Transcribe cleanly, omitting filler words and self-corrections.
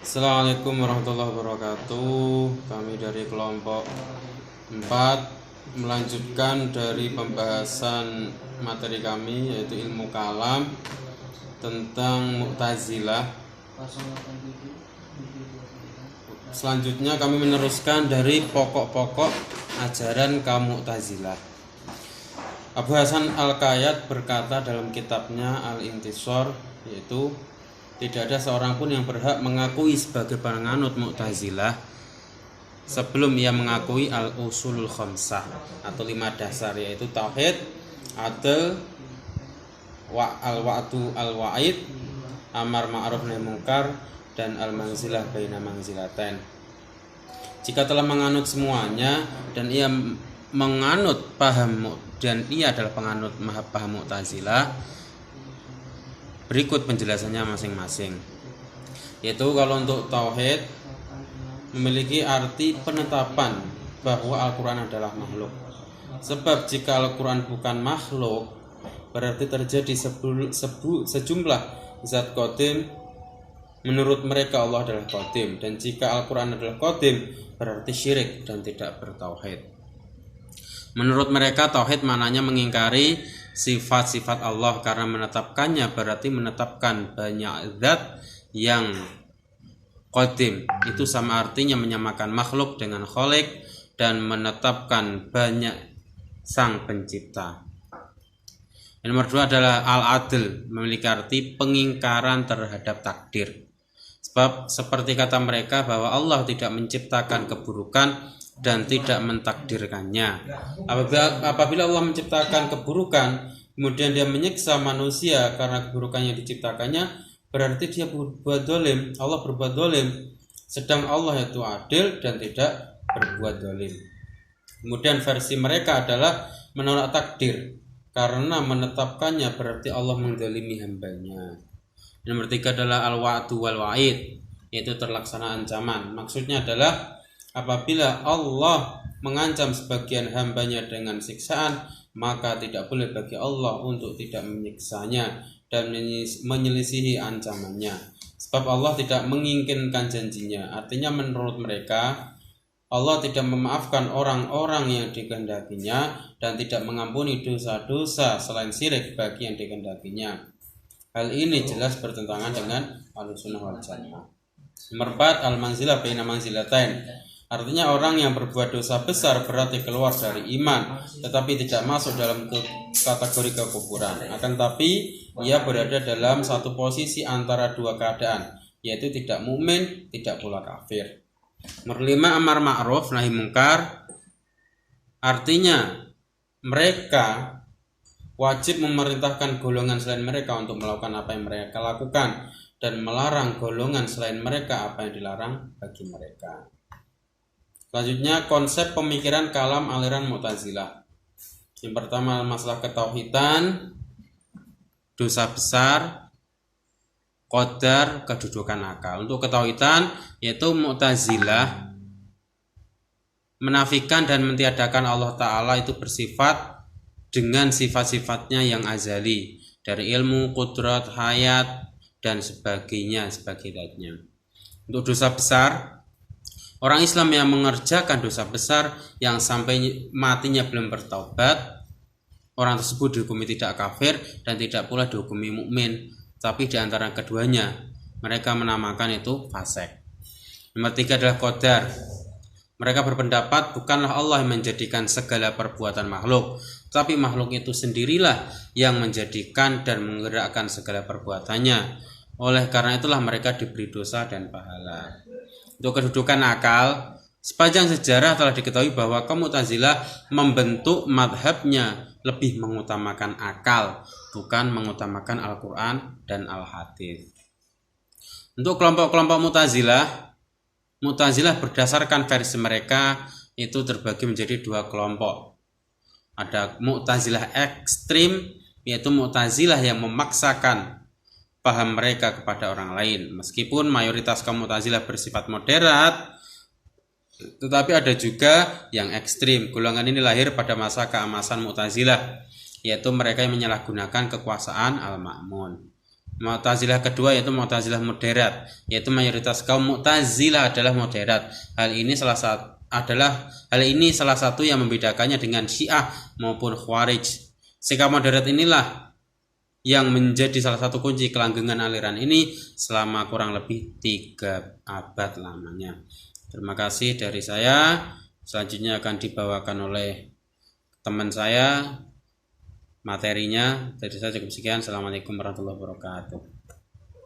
Assalamualaikum warahmatullahi wabarakatuh. Kami dari kelompok 4 melanjutkan dari pembahasan materi kami, yaitu ilmu kalam tentang Mu'tazilah. Selanjutnya kami meneruskan dari pokok-pokok ajaran kaum Mu'tazilah. Abu Hasan Al-Qayyad berkata dalam kitabnya Al-Intisar, yaitu tidak ada seorang pun yang berhak mengakui sebagai penganut Mu'tazilah sebelum ia mengakui al-usulul khamsah atau 5 dasar, yaitu tauhid, adl, al-wa'du al-wa'id, amar ma'ruf nahi munkar, dan al-manzilah baina manzilatain. Jika telah menganut semuanya dan ia menganut paham dan ia adalah penganut paham Mu'tazilah, berikut penjelasannya masing-masing. Yaitu kalau untuk tauhid memiliki arti penetapan bahwa Al-Quran adalah makhluk. Sebab jika Al-Quran bukan makhluk, berarti terjadi sejumlah zat qadim. Menurut mereka Allah adalah qadim, dan jika Al-Quran adalah qadim, berarti syirik dan tidak bertauhid. Menurut mereka tauhid maknanya mengingkari sifat-sifat Allah, karena menetapkannya berarti menetapkan banyak zat yang qadim. Itu sama artinya menyamakan makhluk dengan khalik dan menetapkan banyak sang pencipta. Yang nomor 2 adalah al-adl, memiliki arti pengingkaran terhadap takdir. Sebab seperti kata mereka bahwa Allah tidak menciptakan keburukan dan tidak mentakdirkannya. Apabila Allah menciptakan keburukan, kemudian dia menyiksa manusia karena keburukan yang diciptakannya, berarti dia berbuat dolim. Allah berbuat dolim, sedang Allah itu adil dan tidak berbuat dolim. Kemudian versi mereka adalah menolak takdir, karena menetapkannya berarti Allah mendolimi hambanya. Nomor 3 adalah al-wa'du wal-wa'id, yaitu terlaksana ancaman. Maksudnya adalah apabila Allah mengancam sebagian hambanya dengan siksaan, maka tidak boleh bagi Allah untuk tidak menyiksanya dan menyelisihi ancamannya. Sebab Allah tidak menginginkan janjinya. Artinya menurut mereka, Allah tidak memaafkan orang-orang yang dikehendakinya dan tidak mengampuni dosa-dosa selain syirik bagi yang dikehendakinya. Hal ini jelas bertentangan dengan Ahlussunnah wal Jamaah. Nomor 4, al-manzilah baina manzilatain. Artinya orang yang berbuat dosa besar berarti keluar dari iman, tetapi tidak masuk dalam kategori kekufuran. Akan tapi ia berada dalam satu posisi antara dua keadaan, yaitu tidak mukmin, tidak pula kafir. Nomor 5, amar ma'ruf nahi munkar. Artinya mereka wajib memerintahkan golongan selain mereka untuk melakukan apa yang mereka lakukan dan melarang golongan selain mereka apa yang dilarang bagi mereka. Selanjutnya konsep pemikiran kalam aliran Mu'tazilah. Yang pertama masalah ketauhidan, dosa besar, qadar, kedudukan akal. Untuk ketauhidan yaitu Mu'tazilah menafikan dan mentiadakan Allah Ta'ala itu bersifat dengan sifat-sifatnya yang azali, dari ilmu, qudrat, hayat, dan sebagainya. Untuk dosa besar, orang Islam yang mengerjakan dosa besar yang sampai matinya belum bertaubat, orang tersebut dihukumi tidak kafir dan tidak pula dihukumi mukmin, tapi di antara keduanya mereka menamakan itu fasik. Nomor 3 adalah qadar. Mereka berpendapat bukanlah Allah yang menjadikan segala perbuatan makhluk, tapi makhluk itu sendirilah yang menjadikan dan menggerakkan segala perbuatannya. Oleh karena itulah mereka diberi dosa dan pahala. Untuk kedudukan akal, sepanjang sejarah telah diketahui bahwa kaum Mu'tazilah membentuk madhabnya lebih mengutamakan akal, bukan mengutamakan Al-Quran dan Al-Hadis. Untuk kelompok-kelompok Mu'tazilah berdasarkan versi mereka itu terbagi menjadi 2 kelompok. Ada Mu'tazilah ekstrim, yaitu Mu'tazilah yang memaksakan paham mereka kepada orang lain. Meskipun mayoritas kaum Mu'tazilah bersifat moderat, tetapi ada juga yang ekstrim. Golongan ini lahir pada masa keemasan Mu'tazilah, yaitu mereka yang menyalahgunakan kekuasaan Al-Ma'mun. Mu'tazilah kedua yaitu Mu'tazilah moderat, yaitu mayoritas kaum Mu'tazilah adalah moderat. Hal ini salah satu yang membedakannya dengan Syiah maupun Khawarij. Sikap moderat inilah yang menjadi salah satu kunci kelanggengan aliran ini selama kurang lebih 3 abad lamanya. Terima kasih dari saya. Selanjutnya akan dibawakan oleh teman saya materinya. Dari saya cukup sekian. Assalamualaikum warahmatullahi wabarakatuh.